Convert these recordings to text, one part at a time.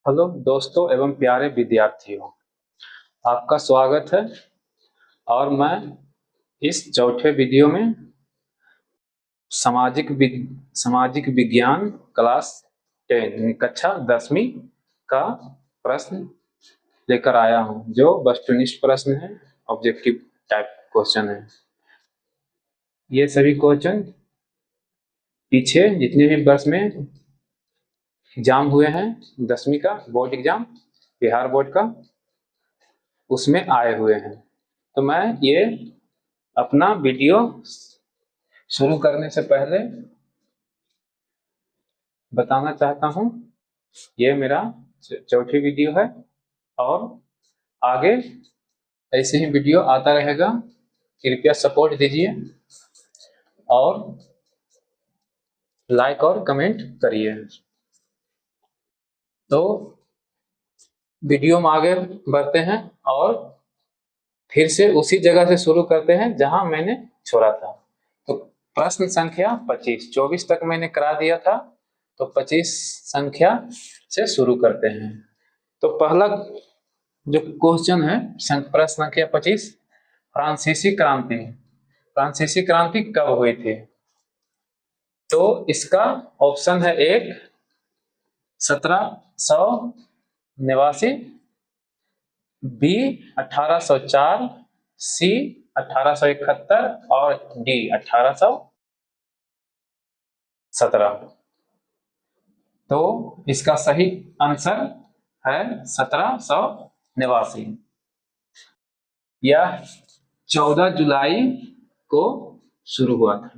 Hello दोस्तों एवं प्यारे विद्यार्थियों, आपका स्वागत है। और मैं इस चौथे वीडियो में सामाजिक विज्ञान क्लास 10 कक्षा 10वीं का प्रश्न लेकर आया हूं, जो वस्तुनिष्ठ प्रश्न है, ऑब्जेक्टिव टाइप क्वेश्चन है। ये सभी क्वेश्चन पीछे जितने भी वर्ष में एग्जाम हुए हैं, 10वीं का बोर्ड एग्जाम, बिहार बोर्ड का, उसमें आए हुए हैं। तो मैं ये अपना वीडियो शुरू करने से पहले बताना चाहता हूं, ये मेरा चौथी वीडियो है और आगे ऐसे ही वीडियो आता रहेगा। कृपया सपोर्ट दीजिए और लाइक और कमेंट करिए। तो वीडियो में आगे बढ़ते हैं और फिर से उसी जगह से शुरू करते हैं जहां मैंने छोड़ा था। तो प्रश्न संख्या 25, 24 तक मैंने करा दिया था, तो 25 संख्या से शुरू करते हैं। तो पहला जो क्वेश्चन है, प्रश्न संख्या 25, फ्रांसीसी क्रांति कब हुई थी? तो इसका ऑप्शन है एक 1789, बी 1804, सी 1871 और डी 1817। तो इसका सही आंसर है 1789। यह 14 जुलाई को शुरू हुआ था।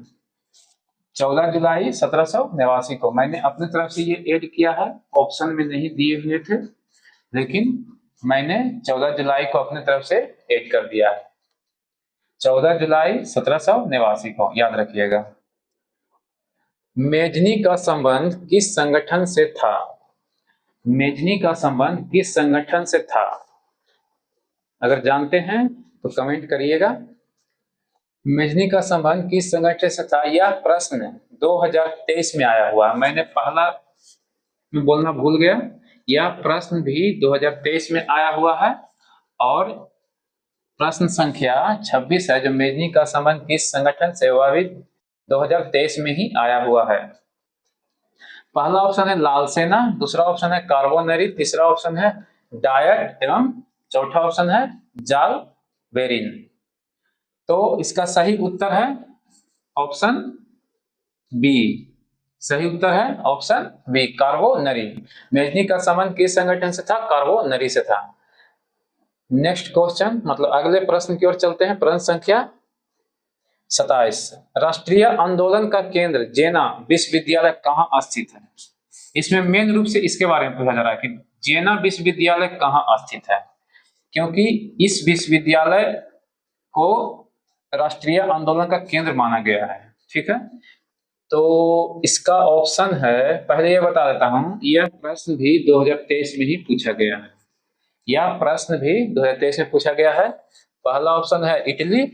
14 जुलाई 1789 को मैंने अपनी तरफ से ये ऐड किया है, ऑप्शन में नहीं दिए हुए थे, लेकिन मैंने 14 जुलाई को अपनी तरफ से ऐड कर दिया है। 14 जुलाई 1789 को याद रखिएगा। मेजनी का संबंध किस संगठन से था? मेजनी का संबंध किस संगठन से था? अगर जानते हैं तो कमेंट करिएगा। मेजनी का संबंध किस संगठन से था? यह प्रश्न 2023 में आया हुआ है। मैंने पहला में बोलना भूल गया, यह प्रश्न भी 2023 में आया हुआ है और प्रश्न संख्या 26 है, जो मेजनी का संबंध किस संगठन से, वह भी 2023 में ही आया हुआ है। पहला ऑप्शन है लाल सेना, दूसरा ऑप्शन है कार्बोनरी, तीसरा ऑप्शन है डायट एवं चौथा ऑप्शन है जाल वेरिन। तो इसका सही उत्तर है ऑप्शन बी। सही उत्तर है ऑप्शन बी, कार्बोनरी। मेजनी का संबंध किस संगठन से था? कार्बोनरी से था। नेक्स्ट क्वेश्चन, मतलब अगले प्रश्न की ओर चलते हैं। प्रश्न संख्या 27, राष्ट्रीय आंदोलन का केंद्र जेना विश्वविद्यालय कहाँ स्थित है? इसमें मेन रूप से इसके बारे में पूछा जा रहा है कि जेना विश्वविद्यालय कहाँ स्थित है, क्योंकि इस विश्वविद्यालय को राष्ट्रीय आंदोलन का केंद्र माना गया है। ठीक है, तो इसका ऑप्शन है, पहले ये बता देता हूं, यह प्रश्न भी 2023 में ही पूछा गया है। यह प्रश्न भी 2023 में पूछा गया है। पहला ऑप्शन है इटली,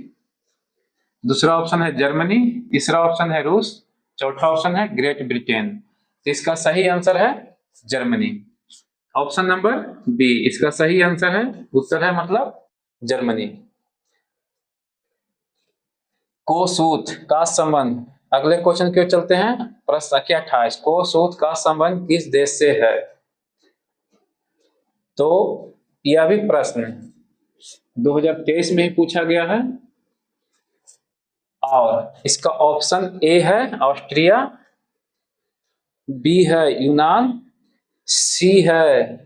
दूसरा ऑप्शन है जर्मनी, तीसरा ऑप्शन है रूस, चौथा ऑप्शन है ग्रेट ब्रिटेन। तो इसका सही आंसर है जर्मनी। ऑप्शन नंबर बी इसका सही आंसर है, उत्तर है मतलब जर्मनी। कोसूत का संबंध, अगले क्वेश्चन की ओर चलते हैं। प्रश्न संख्या 28, कोसूत का संबंध किस देश से है? तो यह भी प्रश्न 2023 में ही पूछा गया है और इसका ऑप्शन ए है ऑस्ट्रिया, बी है यूनान, सी है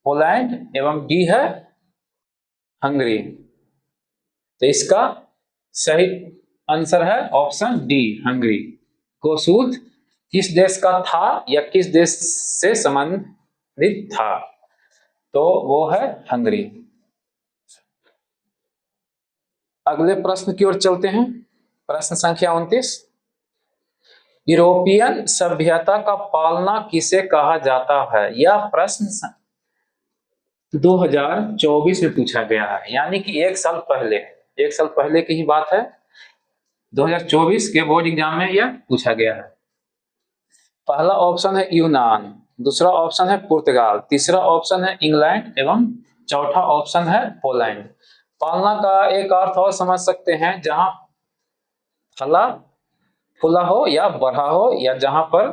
पोलैंड एवं डी है हंगरी। तो इसका सही आंसर है ऑप्शन डी, हंगरी। कोसूत किस देश का था या किस देश से संबंधित था? तो वो है हंगरी। अगले प्रश्न की ओर चलते हैं। प्रश्न संख्या 29, यूरोपियन सभ्यता का पालना किसे कहा जाता है? यह प्रश्न 2024 में पूछा गया है, यानी कि एक साल पहले की ही बात है। 2024 के बोर्ड एग्जाम में यह पूछा गया है। पहला ऑप्शन है यूनान, दूसरा ऑप्शन है पुर्तगाल, तीसरा ऑप्शन है इंग्लैंड एवं चौथा ऑप्शन है पोलैंड। पालना का एक अर्थ और समझ सकते हैं, जहां फला फूला हो या बढ़ा हो या जहां पर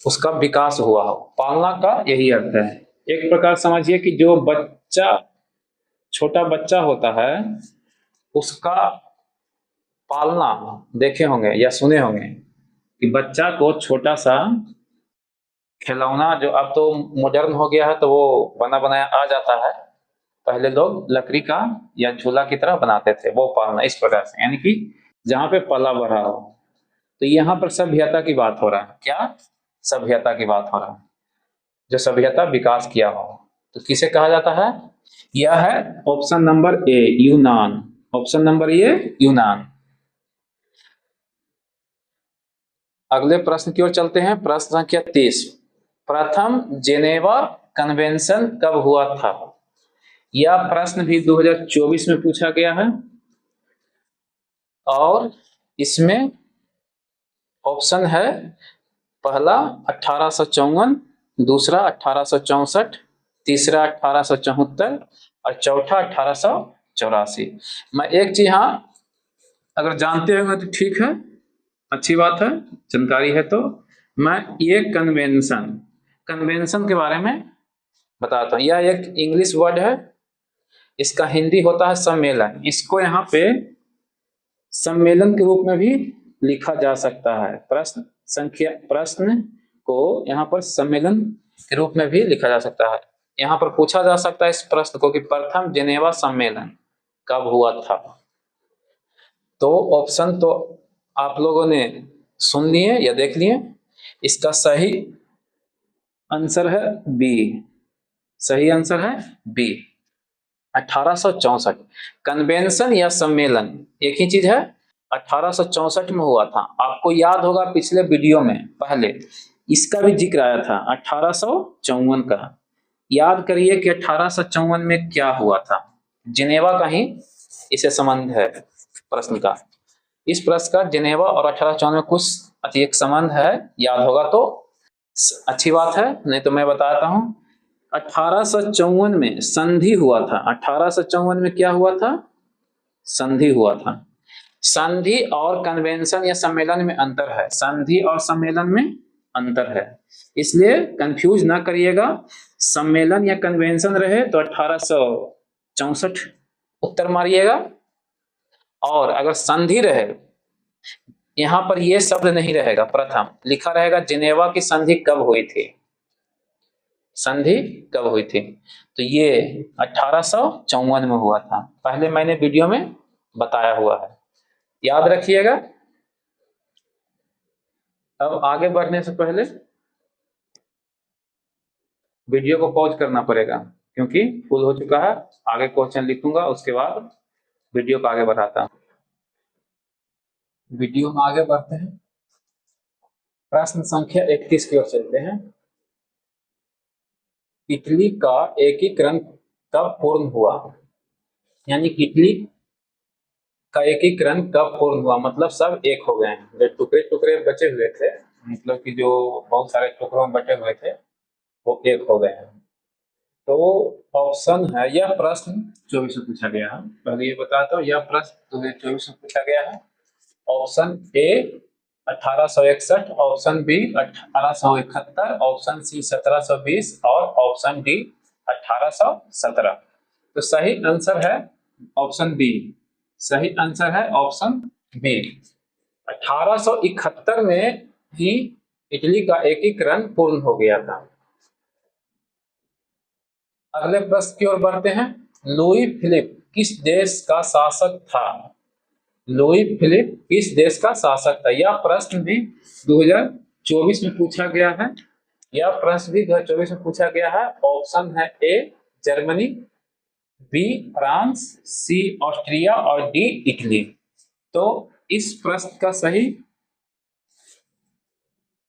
उसका विकास हुआ हो, पालना का यही अर्थ है। एक प्रकार समझिए कि जो बच्चा, छोटा बच्चा होता है, उसका पालना देखे होंगे या सुने होंगे कि बच्चा को छोटा सा खिलौना, जो अब तो मॉडर्न हो गया है तो वो बना बनाया आ जाता है, पहले लोग लकड़ी का या झूला की तरह बनाते थे, वो पालना इस प्रकार से, यानी कि जहां पे पला बढ़ा हो। तो यहाँ पर सभ्यता की बात हो रहा है। क्या? सभ्यता की बात हो रहा है, जो सभ्यता विकास किया हो, तो किसे कहा जाता है? यह है ऑप्शन नंबर ए, यूनान। ऑप्शन नंबर ए, यूनान। अगले प्रश्न की ओर चलते हैं। प्रश्न संख्या 30। प्रथम जेनेवा कन्वेंशन कब हुआ था? यह प्रश्न भी 2024 में पूछा गया है और इसमें ऑप्शन है पहला 1854, दूसरा 1864, तीसरा 1874 और चौथा 1884। मैं एक चीज, हाँ, अगर जानते होंगे तो ठीक है, अच्छी बात है, जानकारी है तो मैं ये कन्वेंशन के बारे में बताता हूँ। यह एक इंग्लिश वर्ड है, इसका हिंदी होता है सम्मेलन। इसको यहाँ पे सम्मेलन के रूप में भी लिखा जा सकता है। प्रश्न को यहाँ पर सम्मेलन के रूप में भी लिखा जा सकता है। यहाँ पर पूछा जा सकता है इस प्रश्न को कि प्रथम जेनेवा सम्मेलन कब हुआ था। तो ऑप्शन तो आप लोगों ने सुन लिए या देख लिए। इसका सही आंसर है बी। सही आंसर है बी, 1864। कन्वेंशन या सम्मेलन एक ही चीज है। 1864 में हुआ था। आपको याद होगा पिछले वीडियो में पहले इसका भी जिक्र आया था, 1854 का। याद करिए कि 1854 में क्या हुआ था। जिनेवा का ही इसे संबंध है प्रश्न का। इस प्रश्न का जिनेवा और 1854 में कुछ एक संबंध है, याद होगा तो अच्छी बात है, नहीं तो मैं बताता हूं। 1854 में संधि हुआ था। 1854 में क्या हुआ था? संधि हुआ था। संधि और कन्वेंशन या सम्मेलन में अंतर है। संधि और सम्मेलन में अंतर है, इसलिए कंफ्यूज ना करिएगा। सम्मेलन या कन्वेंशन रहे तो 1864 उत्तर मारिएगा, और अगर संधि रहे, यहां पर यह शब्द नहीं रहेगा, प्रथम लिखा रहेगा जिनेवा की संधि कब हुई थी। संधि कब हुई थी? तो ये 1854 में हुआ था। पहले मैंने वीडियो में बताया हुआ है, याद रखिएगा। अब आगे बढ़ने से पहले वीडियो को पॉज करना पड़ेगा, क्योंकि फुल हो चुका है। आगे क्वेश्चन लिखूंगा, उसके बाद वीडियो को आगे बढ़ाता हूं। वीडियो में आगे बढ़ते हैं। प्रश्न संख्या 31 की ओर चलते हैं। इटली का एकीकरण कब पूर्ण हुआ? यानी कि इटली का एकीकरण कब पूर्ण हुआ, मतलब सब एक हो गए हैं। जो टुकड़े टुकड़े बचे हुए थे, मतलब कि जो बहुत सारे टुकड़ों में बटे हुए थे, वो एक हो गए हैं। तो ऑप्शन है, यह प्रश्न 24 में पूछा गया है। पहले ये बताता हूँ, यह प्रश्न 2024 में पूछा गया है। Option A 1861, option B 1871, option C 1720 और ऑप्शन डी 1817। तो सही आंसर है ऑप्शन बी। सही आंसर है ऑप्शन बी। 1871 में ही इटली का एकीकरण पूर्ण हो गया था। अगले प्रश्न की ओर बढ़ते हैं। लुई फिलिप किस देश का शासक था? लुई फिलिप किस देश का शासक था? यह प्रश्न भी 2024 में पूछा गया है। यह प्रश्न भी 2024 में पूछा गया है। ऑप्शन है A Germany, B France, C Austria और डी इटली। तो इस प्रश्न का सही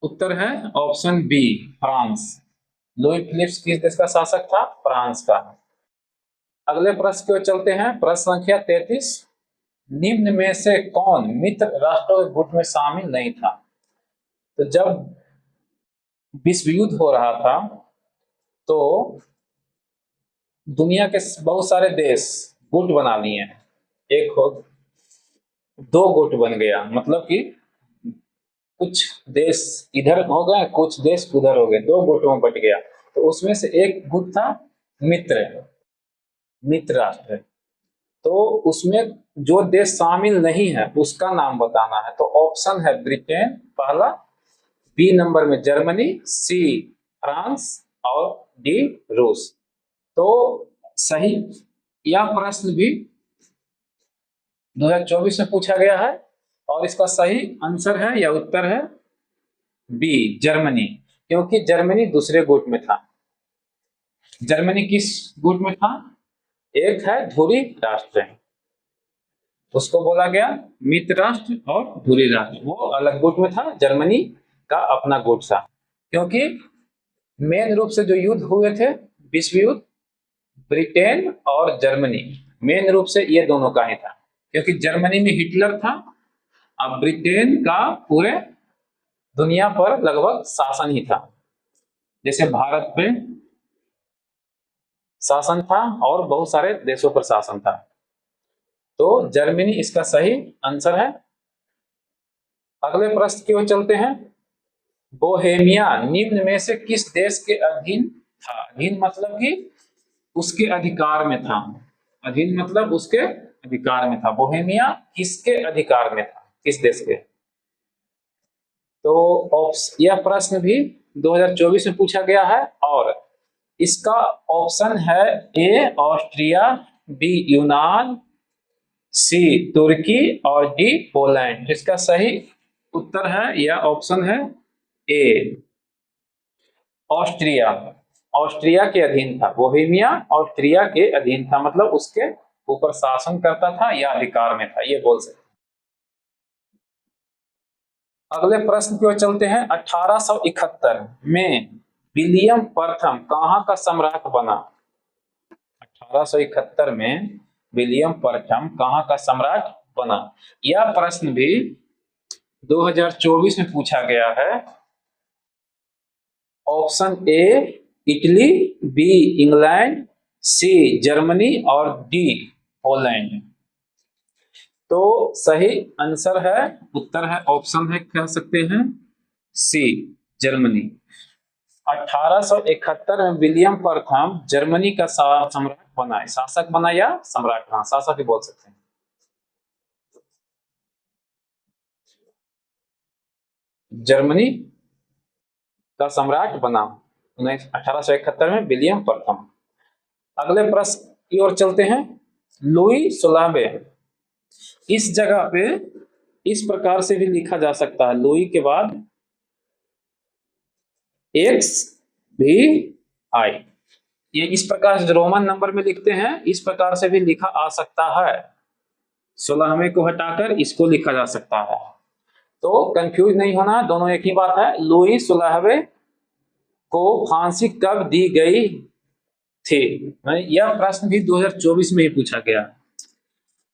उत्तर है option B, France. Louis Philips किस देश का शासक था? फ्रांस का। अगले प्रश्न की ओर चलते हैं। प्रश्न संख्या 33। निम्न में से कौन मित्र राष्ट्रों के गुट में शामिल नहीं था? तो जब विश्व युद्ध हो रहा था तो दुनिया के बहुत सारे देश गुट बना लिए हैं। एक हो, दो गुट बन गया, मतलब कि कुछ देश इधर हो गए, कुछ देश उधर हो गए, दो गुटों में बट गया। तो उसमें से एक गुट था मित्र, मित्र राष्ट्र। तो उसमें जो देश शामिल नहीं है उसका नाम बताना है। तो ऑप्शन है ब्रिटेन पहला, बी नंबर में जर्मनी, सी फ्रांस और डी रूस। तो सही, यह प्रश्न भी 2024 में पूछा गया है और इसका सही आंसर है या उत्तर है बी जर्मनी, क्योंकि जर्मनी दूसरे गुट में था। जर्मनी किस गुट में था? एक है धुरी राष्ट्र, उसको बोला गया मित्र राष्ट्र, और धुरी राष्ट्र वो अलग गुट में था, जर्मनी का अपना गुट था। क्योंकि मेन रूप से जो युद्ध हुए थे विश्व युद्ध, ब्रिटेन और जर्मनी, मेन रूप से ये दोनों का ही था। क्योंकि जर्मनी में हिटलर था, अब ब्रिटेन का पूरे दुनिया पर लगभग शासन ही था, जैसे भारत पे शासन था और बहुत सारे देशों पर शासन था। तो जर्मनी इसका सही आंसर है। अगले प्रश्न की ओर चलते हैं। बोहेमिया निम्न में से किस देश के अधीन था? अधीन मतलब कि उसके अधिकार में था। अधीन मतलब उसके अधिकार में था। बोहेमिया किसके अधिकार में था, किस देश के? तो यह प्रश्न भी 2024 में पूछा गया है और इसका ऑप्शन है ए ऑस्ट्रिया, बी यूनान, सी तुर्की और डी पोलैंड। इसका सही उत्तर है या ऑप्शन है ए ऑस्ट्रिया। ऑस्ट्रिया के अधीन था, बोहेमिया ऑस्ट्रिया के अधीन था, मतलब उसके ऊपर शासन करता था या अधिकार में था, ये बोल सकते। अगले प्रश्न की ओर चलते हैं। 1871 में विलियम प्रथम कहाँ का सम्राट बना? 1871 में विलियम प्रथम कहाँ का सम्राट बना? यह प्रश्न भी 2024 में पूछा गया है। Option A Italy, B England, C Germany और डी पोलैंड। तो सही आंसर है, उत्तर है, ऑप्शन है, कह सकते हैं सी जर्मनी। 1871 में विलियम प्रथम जर्मनी का सम्राट बना, शासक बना या सम्राट, हाँ शासक ही बोल सकते हैं। जर्मनी का सम्राट बना 1871 में विलियम प्रथम। अगले प्रश्न की ओर चलते हैं। लुई 16वें, इस जगह पे इस प्रकार से भी लिखा जा सकता है, लुई के बाद एक्स भी आई, ये इस प्रकार से रोमन नंबर में लिखते हैं, इस प्रकार से भी लिखा आ सकता है। 16वें को हटाकर इसको लिखा जा सकता है। तो कंफ्यूज नहीं होना, दोनों एक ही बात है। लुई 16वें को फांसी कब दी गई थी? यह प्रश्न भी 2024 में ही पूछा गया।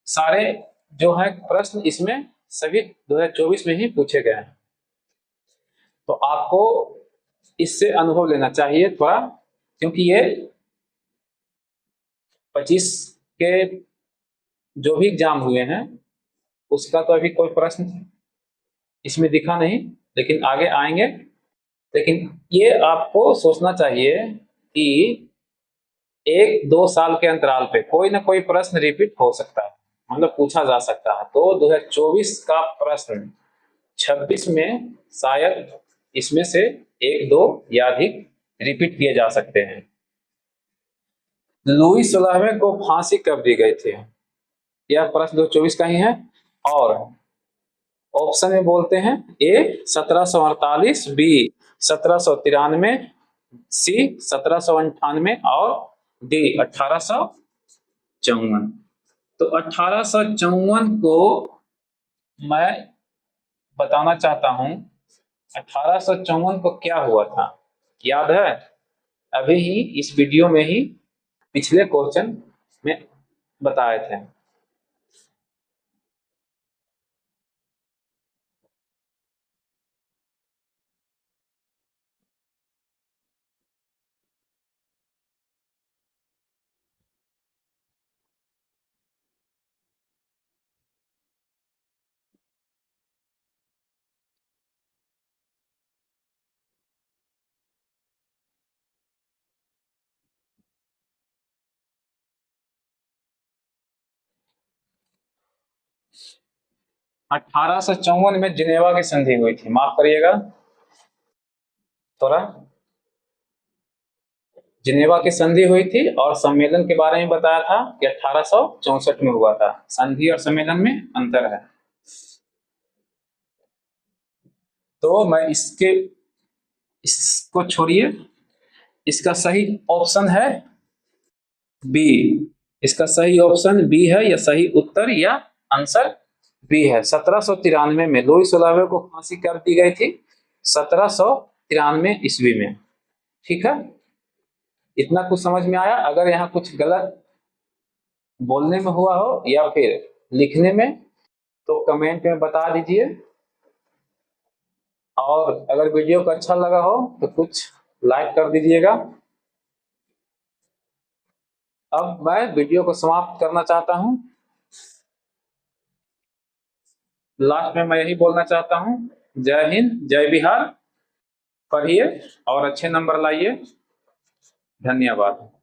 सारे जो है प्रश्न इसमें सभी 2024 में ही पूछे गए हैं। तो आपको इससे अनुभव लेना चाहिए थोड़ा, क्योंकि ये 25 के जो भी एग्जाम हुए हैं उसका तो अभी कोई प्रश्न इसमें दिखा नहीं, लेकिन आगे आएंगे। लेकिन ये आपको सोचना चाहिए कि 1-2 साल के अंतराल पे कोई ना कोई प्रश्न रिपीट हो सकता है, मतलब पूछा जा सकता है। तो 2024 का प्रश्न 26 में शायद इसमें से 1-2 या अधिक रिपीट किए जा सकते हैं। लुई 16वें को फांसी कब दी गई थी? यह प्रश्न 2024 का ही है और ऑप्शन में बोलते हैं ए 1748, बी 1793, सी 1798 और डी 1854। तो 1854 को मैं बताना चाहता हूं। 1854 को क्या हुआ था याद है? अभी ही इस वीडियो में ही पिछले क्वेश्चन में बताए थे। 1854 में जिनेवा की संधि हुई थी, माफ करिएगा थोड़ा। जिनेवा की संधि हुई थी और सम्मेलन के बारे में बताया था कि 1864 में हुआ था। संधि और सम्मेलन में अंतर है। तो मैं इसको छोड़िए, इसका सही ऑप्शन है बी। इसका सही ऑप्शन बी है, या सही उत्तर या आंसर बी है। 1793 में लुई सोलावे को फांसी कर दी गई थी, 1793 ईस्वी में। ठीक है, इतना कुछ समझ में आया? अगर यहाँ कुछ गलत बोलने में हुआ हो या फिर लिखने में तो कमेंट में बता दीजिए। और अगर वीडियो को अच्छा लगा हो तो कुछ लाइक कर दीजिएगा। अब मैं वीडियो को समाप्त करना चाहता हूं। लास्ट में मैं यही बोलना चाहता हूं, जय हिंद, जय बिहार। पढ़िए और अच्छे नंबर लाइए। धन्यवाद।